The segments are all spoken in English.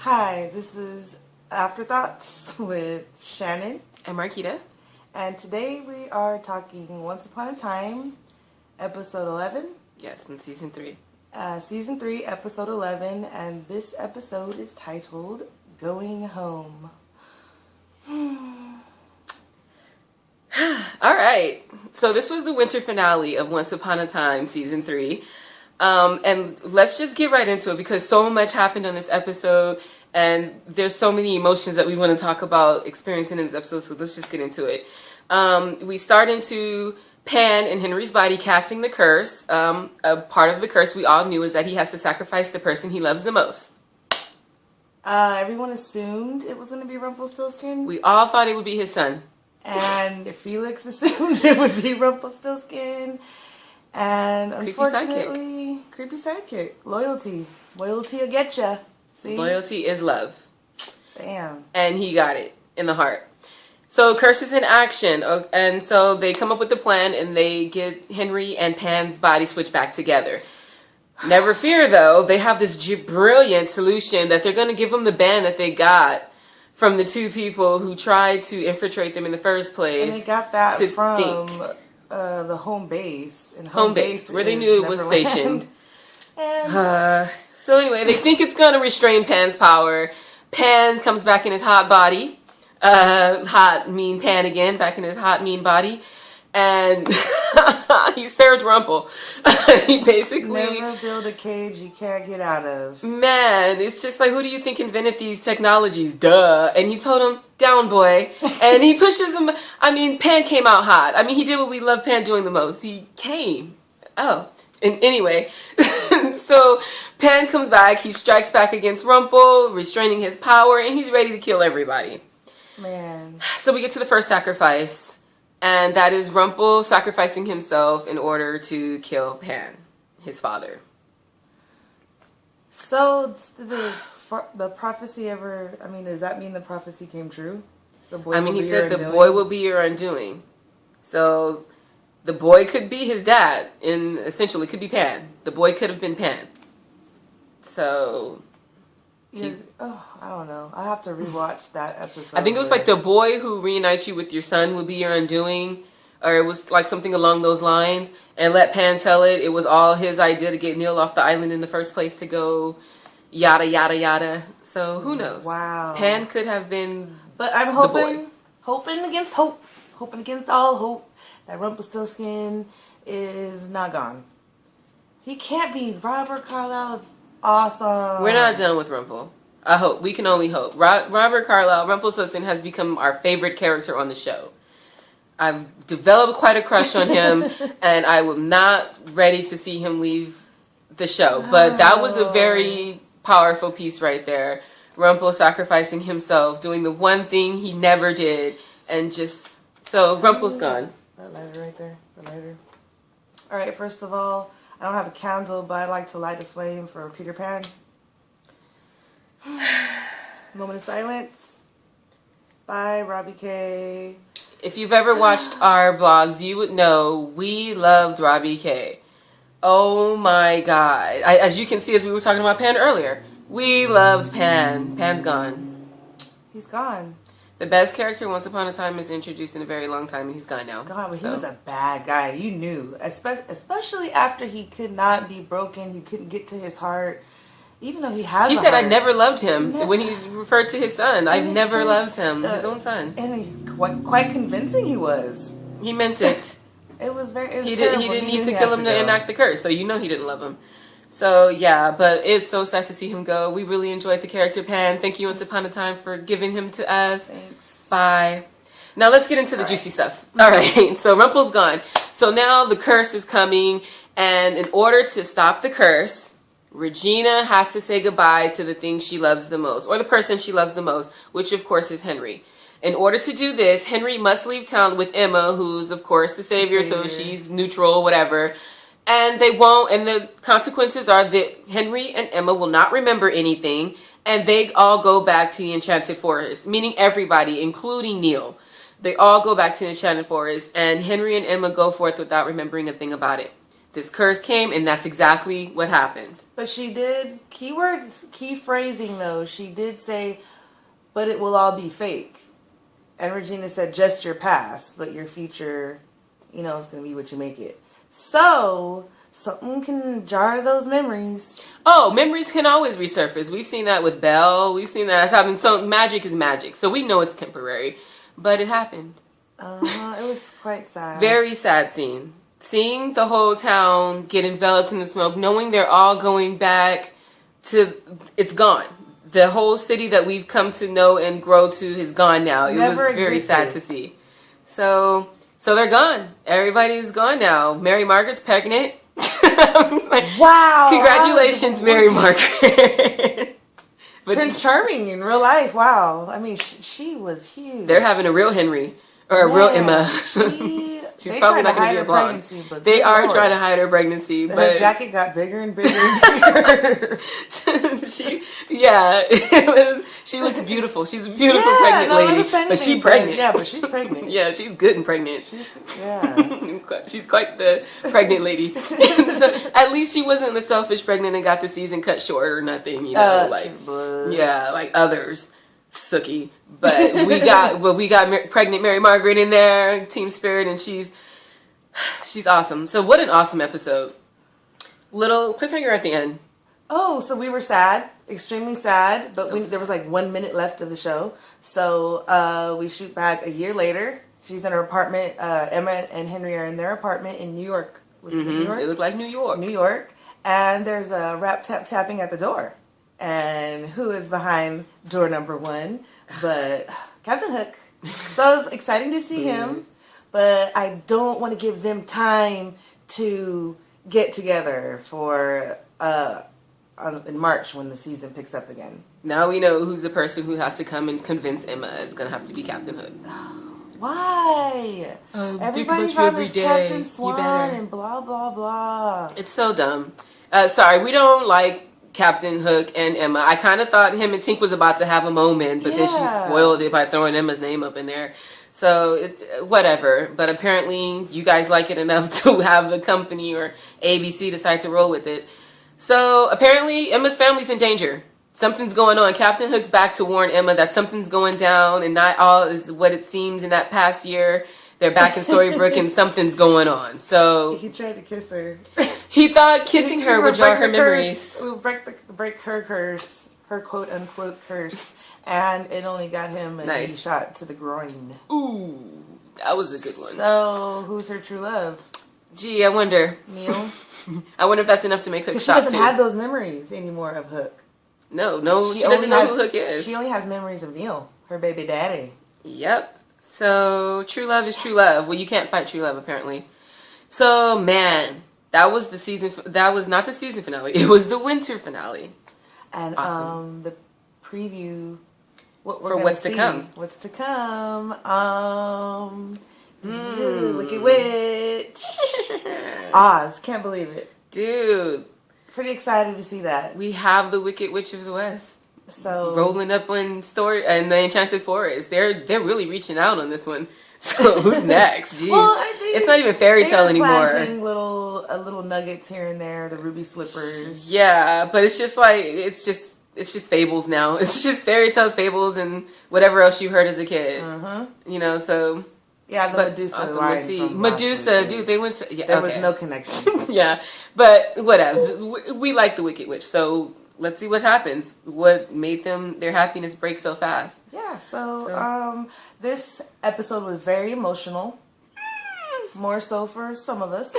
Hi, this is Afterthoughts with Shannon. And Marquita. And today we are talking Once Upon a Time, episode 11. Yes, in season 3. Season 3, episode 11. And this episode is titled Going Home. All right. So this was the winter finale of Once Upon a Time, season 3. And let's just get right into it because so much happened on this episode and there's so many emotions that we want to talk about experiencing in this episode, so let's just get into it. We start into Pan and Henry's body casting the curse. A part of the curse we all knew is that he has to sacrifice the person he loves the most. Everyone assumed it was going to be Rumpelstiltskin. We all thought it would be his son. And Felix assumed it would be Rumpelstiltskin. And unfortunately, creepy sidekick. Loyalty. Loyalty will get ya. See? Loyalty is love. Bam. And he got it in the heart. So curse is in action. And so they come up with the plan and they get Henry and Pan's body switched back together. Never fear, though. They have this brilliant solution that they're going to give them the band that they got from the two people who tried to infiltrate them in the first place. And they got that from the home base. And home base, where they knew it was stationed. And so anyway, they think it's going to restrain Pan's power. Pan comes back in his hot body. Hot, mean Pan again, back in his hot, mean body. And he served Rumple. He basically... Never build a cage you can't get out of. Man, it's just like, who do you think invented these technologies? Duh. And he told him, down, boy. And he pushes him. I mean, Pan came out hot. I mean, he did what we love Pan doing the most. He came. Oh. And anyway, so Pan comes back. He strikes back against Rumple, restraining his power, and he's ready to kill everybody. Man. So we get to the first sacrifice, and that is Rumple sacrificing himself in order to kill Pan, his father. So did the prophecy ever? I mean, does that mean the prophecy came true? The boy. I mean, he said the boy will be your undoing. So the boy could be his dad, and essentially could be Pan. The boy could have been Pan. So, I don't know. I have to rewatch that episode. I think it was like the boy who reunites you with your son will be your undoing, or it was like something along those lines. And let Pan tell it. It was all his idea to get Neil off the island in the first place to go yada yada yada. So who knows? Wow. Pan could have been. But I'm hoping against hope, hoping against all hope, that Rumpelstiltskin is not gone. He can't be. Robert Carlyle is awesome. We're not done with Rumple. I hope. We can only hope. Robert Carlyle, Rumpelstiltskin, has become our favorite character on the show. I've developed quite a crush on him, and I am not ready to see him leave the show. But that was a very powerful piece right there. Rumple sacrificing himself, doing the one thing he never did, and just... So, Rumple's gone. That lighter right there. The lighter. Alright, first of all, I don't have a candle, but I like to light a flame for Peter Pan. Moment of silence. Bye, Robbie K. If you've ever watched our vlogs, you would know we loved Robbie K. Oh my god. As you can see, as we were talking about Pan earlier, we loved Pan. Pan's gone. He's gone. The best character Once Upon a Time is introduced in a very long time, and he's gone now. God, but he was a bad guy. You knew. Especially after he could not be broken. He couldn't get to his heart. Even though he has He a said, heart. I never loved him when he referred to his son. I never loved him. His own son. And quite convincing he was. He meant it. It was very He didn't need to kill him to enact the curse, so you know he didn't love him. So, yeah, but it's so sad to see him go. We really enjoyed the character Pan. Thank you, Once Upon a Time, for giving him to us. Thanks. Bye. Now, let's get into the juicy stuff. All right, so Rumple's gone. So now the curse is coming, and in order to stop the curse, Regina has to say goodbye to the thing she loves the most, or the person she loves the most, which, of course, is Henry. In order to do this, Henry must leave town with Emma, who's, of course, the savior, so she's neutral, whatever. And they won't, and the consequences are that Henry and Emma will not remember anything, and they all go back to the Enchanted Forest, meaning everybody, including Neil. They all go back to the Enchanted Forest, and Henry and Emma go forth without remembering a thing about it. This curse came, and that's exactly what happened. But she did, key phrasing though, she did say, but it will all be fake. And Regina said, just your past, but your future, is going to be what you make it. So, something can jar those memories. Oh, memories can always resurface. We've seen that with Belle. We've seen that happen. So, magic is magic. So, we know it's temporary. But it happened. It was quite sad. Very sad scene. Seeing the whole town get enveloped in the smoke, knowing they're all going back to, it's gone. The whole city that we've come to know and grow to is gone now. It was very sad to see. So they're gone. Everybody's gone now. Mary Margaret's pregnant. Wow. Congratulations, Mary Margaret. Prince Charming in real life. Wow. I mean, she was huge. They're having a real Henry. Or a real Emma. She's probably not going to be a blonde. They are trying to hide her pregnancy, but her jacket got bigger and bigger and bigger. She looks beautiful. She's a beautiful pregnant lady, but she's pregnant. Yeah, but she's pregnant. Yeah, she's good and pregnant. She's quite the pregnant lady. So, at least she wasn't the selfish pregnant and got the season cut short or nothing. Like others. Sookie, but we got pregnant Mary Margaret in there, Team Spirit, and she's awesome. So what an awesome episode. Little cliffhanger at the end. Oh, so we were sad, extremely sad, but there was like 1 minute left of the show. So we shoot back a year later. She's in her apartment. Emma and Henry are in their apartment in New York. Was it New York? It looked like New York. New York, and there's a rap tapping at the door. And who is behind door number 1? But Captain Hook. So it's exciting to see him, but I don't want to give them time to get together for in March when the season picks up again. Now we know who's the person who has to come and convince Emma. It's going to have to be Captain Hook. Why? Everybody's always Captain Swan and blah, blah, blah. It's so dumb. Sorry, we don't like Captain Hook and Emma. I kind of thought him and Tink was about to have a moment, but then she spoiled it by throwing Emma's name up in there. So, whatever. But apparently, you guys like it enough to have the company or ABC decide to roll with it. So, apparently, Emma's family's in danger. Something's going on. Captain Hook's back to warn Emma that something's going down and not all is what it seems in that past year. They're back in Storybrooke and something's going on. So he tried to kiss her. He thought kissing her would jar her memories. It would break her curse, her quote unquote curse, and it only got him a shot to the groin. Ooh, that was a good one. So who's her true love? Gee, I wonder. Neil. I wonder if that's enough to make Hook stop. She doesn't have those memories anymore of Hook. No, she doesn't know who Hook is. She only has memories of Neil, her baby daddy. Yep. So, true love is true love. Well, you can't fight true love, apparently. So, man, that was the season. That was not the season finale. It was the winter finale. And awesome. The preview for what's to come. What's to come? Wicked Witch. Oz, can't believe it, dude. Pretty excited to see that. We have the Wicked Witch of the West. So rolling up on story and the Enchanted Forest. They're really reaching out on this one. So who's next? Jeez. Well, it's not even fairy tale anymore. Little nuggets here and there, the ruby slippers. Yeah, but it's just like it's just fables now. It's just fairy tales, fables, and whatever else you heard as a kid. So yeah, the Medusa line. Medusa, dude, they went to. Yeah, there was no connection. Yeah, but whatever. We like the Wicked Witch, so. Let's see what happens. What made their happiness break so fast? Yeah, so this episode was very emotional. More so for some of us.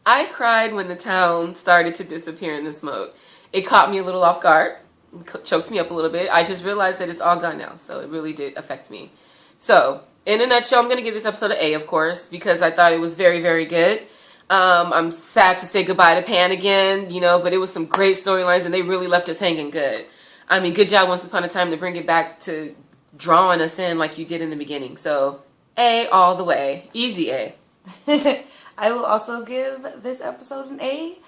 I cried when the town started to disappear in the smoke. It caught me a little off guard. Choked me up a little bit. I just realized that it's all gone now. So it really did affect me. So, in a nutshell, I'm going to give this episode an A, of course, because I thought it was very, very good. I'm sad to say goodbye to Pan again, but it was some great storylines and they really left us hanging good. I mean, good job Once Upon a Time to bring it back to drawing us in like you did in the beginning. So, A all the way. Easy A. I will also give this episode an A.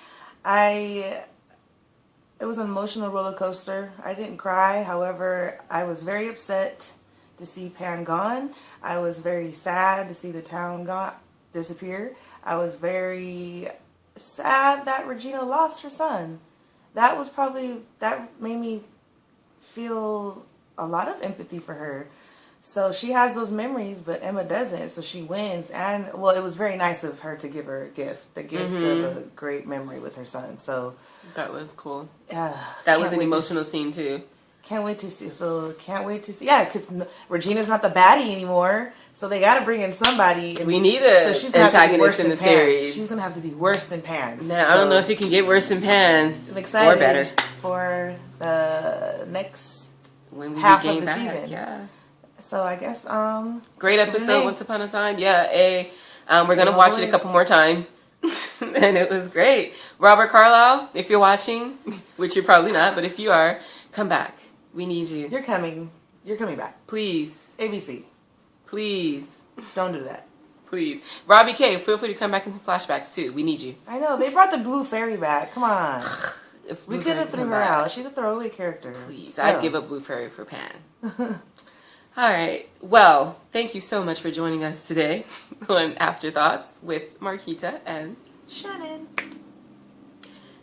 It was an emotional roller coaster. I didn't cry. However, I was very upset to see Pan gone. I was very sad to see the town disappear. I was very sad that Regina lost her son. That made me feel a lot of empathy for her. So she has those memories, but Emma doesn't. So she wins. And, well, it was very nice of her to give her a gift. The gift of a great memory with her son. So that was cool. That was an emotional scene, too. Can't wait to see. So can't wait to see. Yeah, because Regina's not the baddie anymore. So they got to bring in somebody. And we need a antagonist in the series. She's going to have to be worse than Pan. Now, I don't know if you can get worse than Pan. I'm excited. Or better. For the next when we half of the back. season. Yeah. So I guess great episode, Once Upon a Time. Yeah, we're gonna watch it a couple more times. And it was great. Robert Carlyle, if you're watching, which you're probably not, but if you are, come back. We need you. You're coming back. Please. ABC. Please. Don't do that. Please. Robbie K, feel free to come back in some flashbacks too. We need you. I know. They brought the Blue Fairy back. Come on. We could have threw her out. She's a throwaway character. Please. I'd give up Blue Fairy for Pan. All right. Well, thank you so much for joining us today on Afterthoughts with Marquita and Shannon.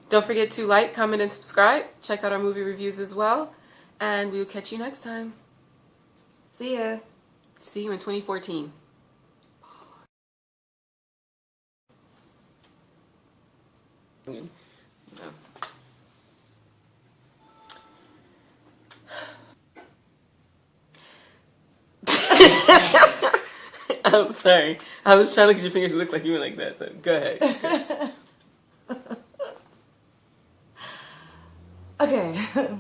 Don't forget to like, comment, and subscribe. Check out our movie reviews as well. And we will catch you next time. See ya. See you in 2014. I'm sorry. I was trying to look at your fingers to look like you were like that. So go ahead. Okay.